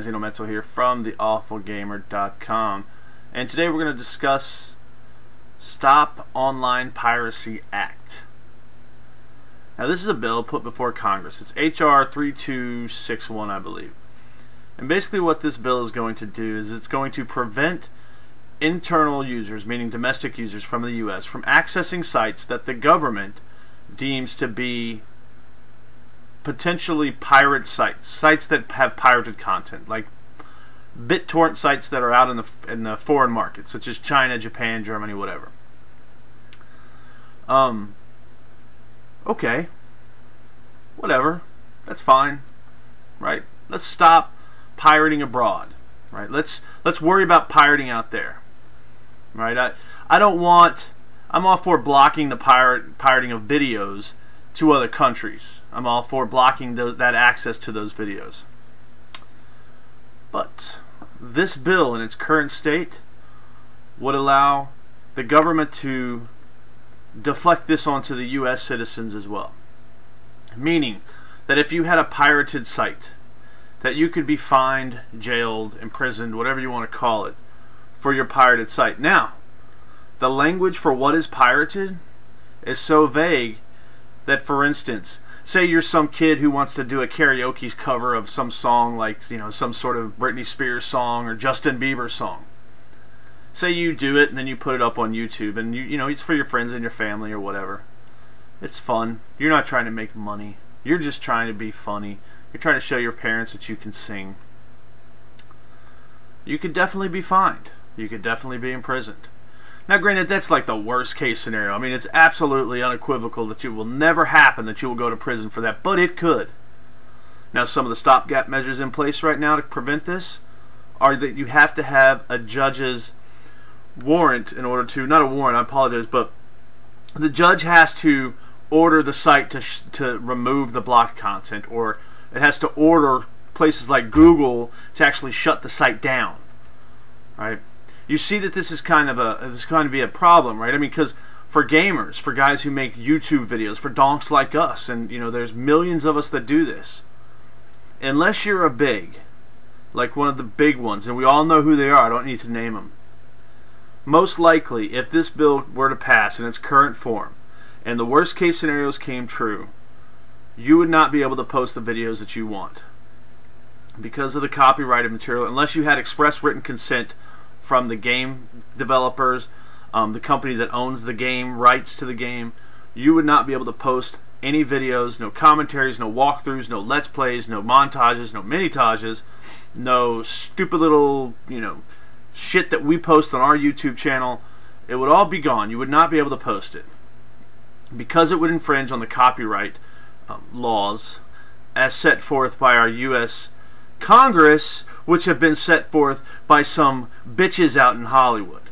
guys, eno.metzo here from theawfulgamer.com, and today we're going to discuss Stop Online Piracy Act. Now this is a bill put before Congress. It's H.R. 3261, I believe. And basically what this bill is going to do is it's going to prevent internal users, meaning domestic users from the U.S., from accessing sites that the government deems to be potentially pirate sites that have pirated content, like BitTorrent sites that are out in the foreign markets, such as China, Japan, Germany, whatever. Okay, whatever, that's fine, right? Let's stop pirating abroad, right? Let's worry about pirating out there, right? I don't want. I'm all for blocking the pirating of videos to other countries. I'm all for blocking that access to those videos. But this bill in its current state would allow the government to deflect this onto the U.S. citizens as well. Meaning that if you had a pirated site, that you could be fined, jailed, imprisoned, whatever you want to call it, for your pirated site. Now, the language for what is pirated is so vague that, for instance, say you're some kid who wants to do a karaoke cover of some song, like, you know, some sort of Britney Spears song or Justin Bieber song. Say you do it and then you put it up on YouTube, and you know, it's for your friends and your family or whatever. It's fun. You're not trying to make money. You're just trying to be funny. You're trying to show your parents that you can sing. You could definitely be fined. You could definitely be imprisoned. Now, granted, that's like the worst case scenario. I mean, it's absolutely unequivocal that it will never happen that you will go to prison for that, but it could. Now, some of the stopgap measures in place right now to prevent this are that you have to have a judge's warrant in order to, not a warrant, I apologize, but the judge has to order the site to remove the blocked content, or it has to order places like Google to actually shut the site down, right? You see that this is kind of going to be a problem, right? I mean, because for gamers, for guys who make YouTube videos, for donks like us, and you know, there's millions of us that do this. Unless you're a big, like one of the big ones, and we all know who they are, I don't need to name them. Most likely, if this bill were to pass in its current form, and the worst case scenarios came true, you would not be able to post the videos that you want because of the copyrighted material, unless you had express written consent from the game developers, the company that owns the game, rights to the game. You would not be able to post any videos, no commentaries, no walkthroughs, no let's plays, no montages, no mini-tages, no stupid little, you know, shit that we post on our YouTube channel. It would all be gone. You would not be able to post it because it would infringe on the copyright laws as set forth by our U.S. Congress, which have been set forth by some bitches out in Hollywood,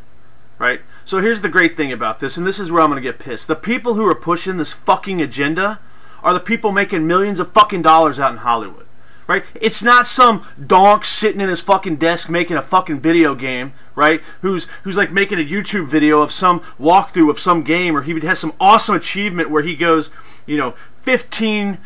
right? So here's the great thing about this, and this is where I'm going to get pissed. The people who are pushing this fucking agenda are the people making millions of fucking dollars out in Hollywood, right? It's not some donk sitting in his fucking desk making a fucking video game, right? Who's like making a YouTube video of some walkthrough of some game, or he has some awesome achievement where he goes, you know, 15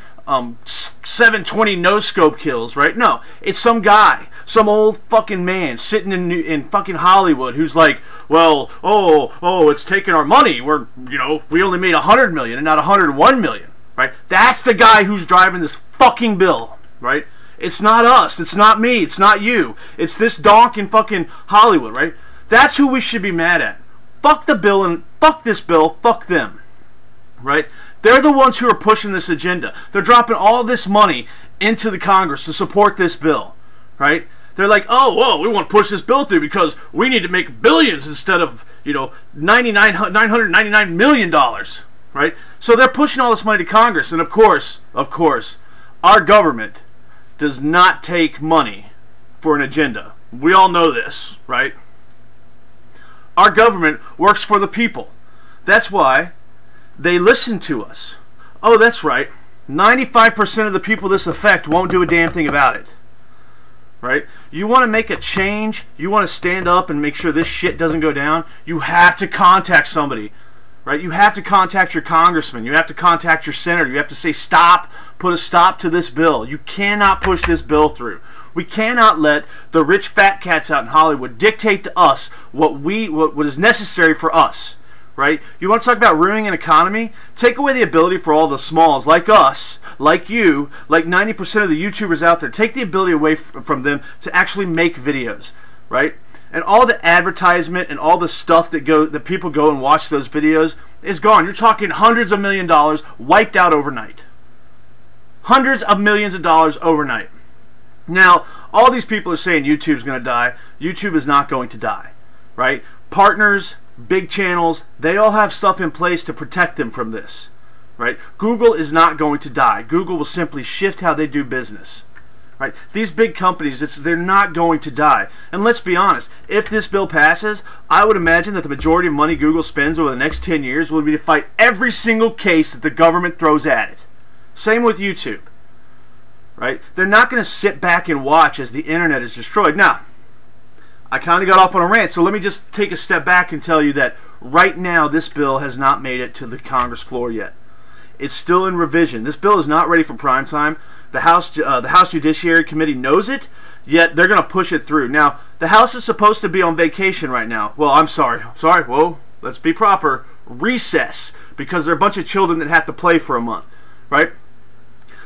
720 no-scope kills, right? No, it's some guy, some old fucking man sitting in fucking Hollywood who's like, well, oh, it's taking our money. We're, you know, we only made 100 million and not 101 million, right? That's the guy who's driving this fucking bill, right? It's not us. It's not me. It's not you. It's this donk in fucking Hollywood, right? That's who we should be mad at. Fuck the bill and fuck this bill. Fuck them, right? They're the ones who are pushing this agenda. They're dropping all this money into the Congress to support this bill, right? They're like, oh, whoa, we want to push this bill through because we need to make billions instead of, you know, $999 million, right? So they're pushing all this money to Congress, and of course, our government does not take money for an agenda. We all know this, right? Our government works for the people. That's why they listen to us. Oh, that's right. 95% of the people this affect won't do a damn thing about it. Right? You want to make a change, you want to stand up and make sure this shit doesn't go down, you have to contact somebody. Right? You have to contact your congressman, you have to contact your senator, you have to say stop, put a stop to this bill. You cannot push this bill through. We cannot let the rich fat cats out in Hollywood dictate to us what is necessary for us, right? You want to talk about ruining an economy? Take away the ability for all the smalls like us, like you, like 90% of the YouTubers out there. Take the ability away from them to actually make videos, right? And all the advertisement and all the stuff that people go and watch those videos is gone. You're talking hundreds of $millions wiped out overnight. Hundreds of millions of dollars overnight. Now, all these people are saying YouTube's going to die. YouTube is not going to die, right? Partners, big channels, they all have stuff in place to protect them from this, right? Google is not going to die. Google will simply shift how they do business, right? These big companies, they're not going to die. And let's be honest, if this bill passes, I would imagine that the majority of money Google spends over the next 10 years will be to fight every single case that the government throws at it. Same with YouTube. Right? They're not going to sit back and watch as the internet is destroyed. Now, I kind of got off on a rant, so let me just take a step back and tell you that right now this bill has not made it to the Congress floor yet. It's still in revision. This bill is not ready for prime time. The House Judiciary Committee knows it, yet they're going to push it through. Now, the House is supposed to be on vacation right now. Well, I'm sorry. Whoa, let's be proper. Recess, because they're a bunch of children that have to play for a month, right?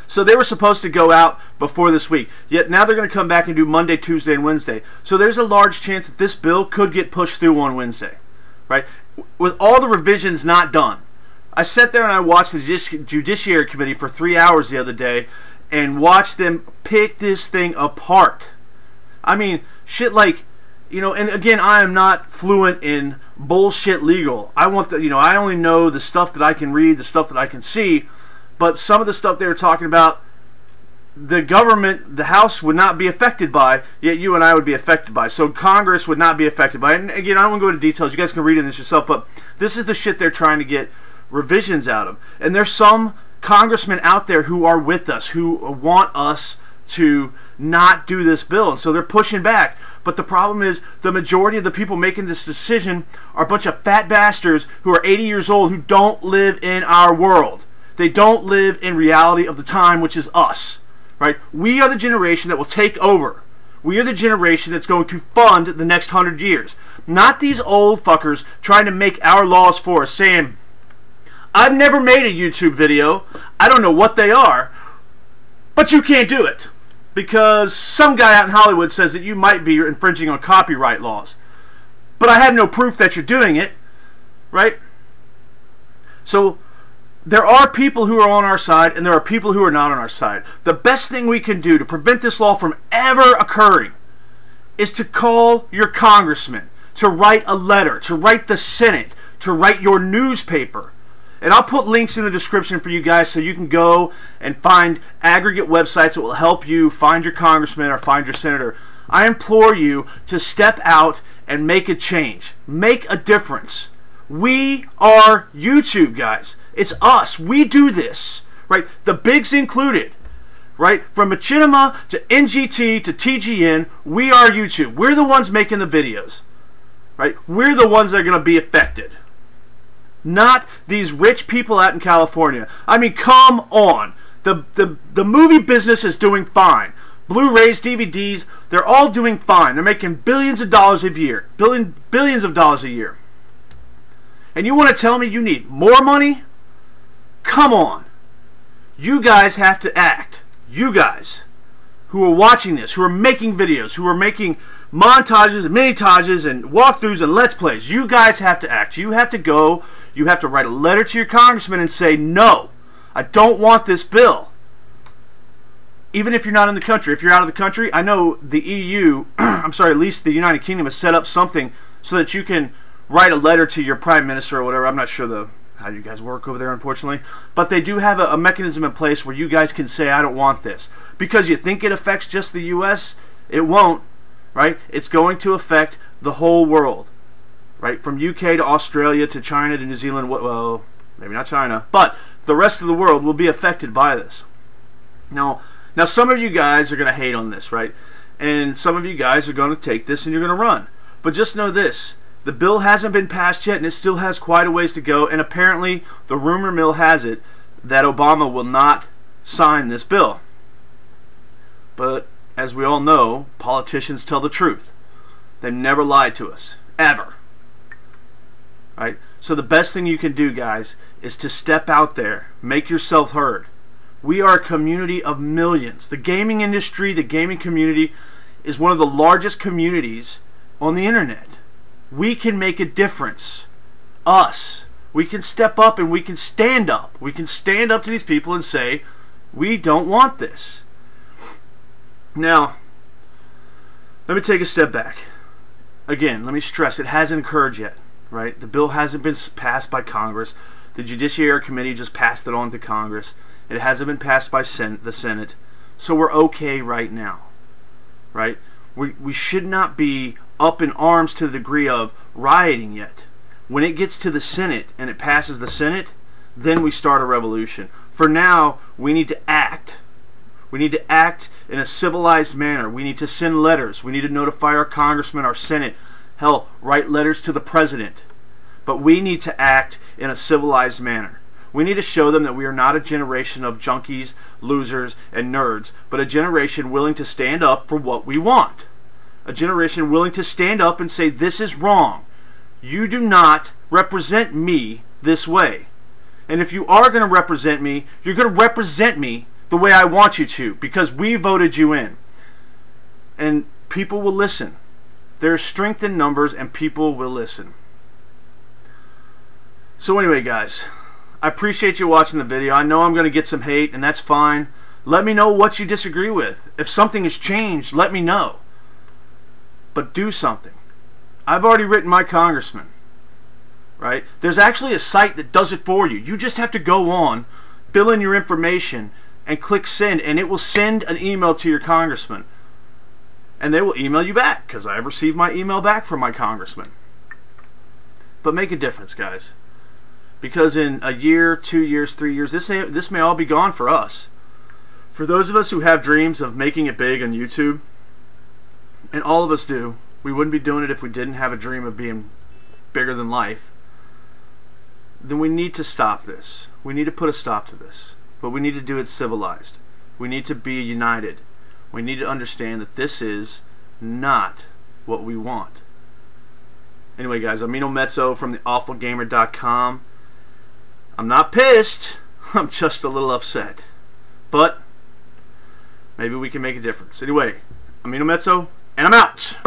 So they were supposed to go out before this week, yet now they're going to come back and do Monday, Tuesday, and Wednesday. So there's a large chance that this bill could get pushed through on Wednesday, right? With all the revisions not done. I sat there and I watched the Judiciary Committee for 3 hours the other day and watched them pick this thing apart. I mean, shit like, you know, and again, I am not fluent in bullshit legal. I only know the stuff that I can read, the stuff that I can see. But some of the stuff they were talking about, the government, the House would not be affected by, yet you and I would be affected by. So Congress would not be affected by it. And again, I don't want to go into details. You guys can read in this yourself. But this is the shit they're trying to get revisions out of. And there's some congressmen out there who are with us, who want us to not do this bill. And so they're pushing back. But the problem is the majority of the people making this decision are a bunch of fat bastards who are 80 years old who don't live in our world. They don't live in reality of the time, which is us, right? We are the generation that will take over. We are the generation that's going to fund the next 100 years. Not these old fuckers trying to make our laws for us, saying, I've never made a YouTube video. I don't know what they are, but you can't do it because some guy out in Hollywood says that you might be infringing on copyright laws. But I have no proof that you're doing it, right? So there are people who are on our side, and there are people who are not on our side. The best thing we can do to prevent this law from ever occurring is to call your congressman, to write a letter, to write the Senate, to write your newspaper. And I'll put links in the description for you guys so you can go and find aggregate websites that will help you find your congressman or find your senator. I implore you to step out and make a change. Make a difference. We are YouTube, guys. It's us. We do this, right? The bigs included, right? From Machinima to NGT to TGN, we are YouTube. We're the ones making the videos, right? We're the ones that are going to be affected. Not these rich people out in California. I mean, come on. The movie business is doing fine. Blu-rays, DVDs, they're all doing fine. They're making billions of dollars a year. Billions of dollars a year. And you want to tell me you need more money? Come on. You guys have to act. You guys who are watching this, who are making videos, who are making montages and mini-tages and walkthroughs and let's plays, you guys have to act. You have to go, you have to write a letter to your congressman and say, no, I don't want this bill. Even if you're not in the country. If you're out of the country, I know the EU, I'm sorry, at least the United Kingdom has set up something so that you can write a letter to your prime minister or whatever. I'm not sure how you guys work over there, unfortunately. But they do have a mechanism in place where you guys can say, I don't want this. Because you think it affects just the U.S., it won't, right? It's going to affect the whole world, right? From UK to Australia to China to New Zealand. Well, maybe not China, but the rest of the world will be affected by this. Now some of you guys are going to hate on this, right? And some of you guys are going to take this and you're going to run. But just know this. The bill hasn't been passed yet, and it still has quite a ways to go. And apparently, the rumor mill has it that Obama will not sign this bill. But as we all know, politicians tell the truth. They've never lied to us, ever. Right? So the best thing you can do, guys, is to step out there, make yourself heard. We are a community of millions. The gaming industry, the gaming community, is one of the largest communities on the internet. We can make a difference. Us. We can step up and we can stand up. We can stand up to these people and say, we don't want this. Now, let me take a step back. Again, let me stress, it hasn't occurred yet. Right? The bill hasn't been passed by Congress. The Judiciary Committee just passed it on to Congress. It hasn't been passed by the Senate. So we're okay right now. Right? We should not be up in arms to the degree of rioting yet. When it gets to the Senate and it passes the Senate, then we start a revolution. For now, we need to act. We need to act in a civilized manner. We need to send letters. We need to notify our congressmen, our Senate. Hell, write letters to the president. But we need to act in a civilized manner. We need to show them that we are not a generation of junkies, losers, and nerds, but a generation willing to stand up for what we want. A generation willing to stand up and say, this is wrong. You do not represent me this way. And if you are going to represent me, you're going to represent me the way I want you to, because we voted you in. And people will listen. There's strength in numbers, and people will listen. So anyway, guys, I appreciate you watching the video. I know I'm going to get some hate, and that's fine. Let me know what you disagree with. If something has changed, let me know. But do something. I've already written my congressman. Right? There's actually a site that does it for you. You just have to go on, fill in your information, and click send, and it will send an email to your congressman. And they will email you back, because I have received my email back from my congressman. But make a difference, guys. Because in a year, 2 years, 3 years, this may all be gone for us. For those of us who have dreams of making it big on YouTube, and all of us do, we wouldn't be doing it if we didn't have a dream of being bigger than life, then we need to stop this. We need to put a stop to this. But we need to do it civilized. We need to be united. We need to understand that this is not what we want. Anyway, guys, I'm eno.metzo from theawfulgamer.com. I'm not pissed. I'm just a little upset. But maybe we can make a difference. Anyway, I'm eno.metzo, and I'm out.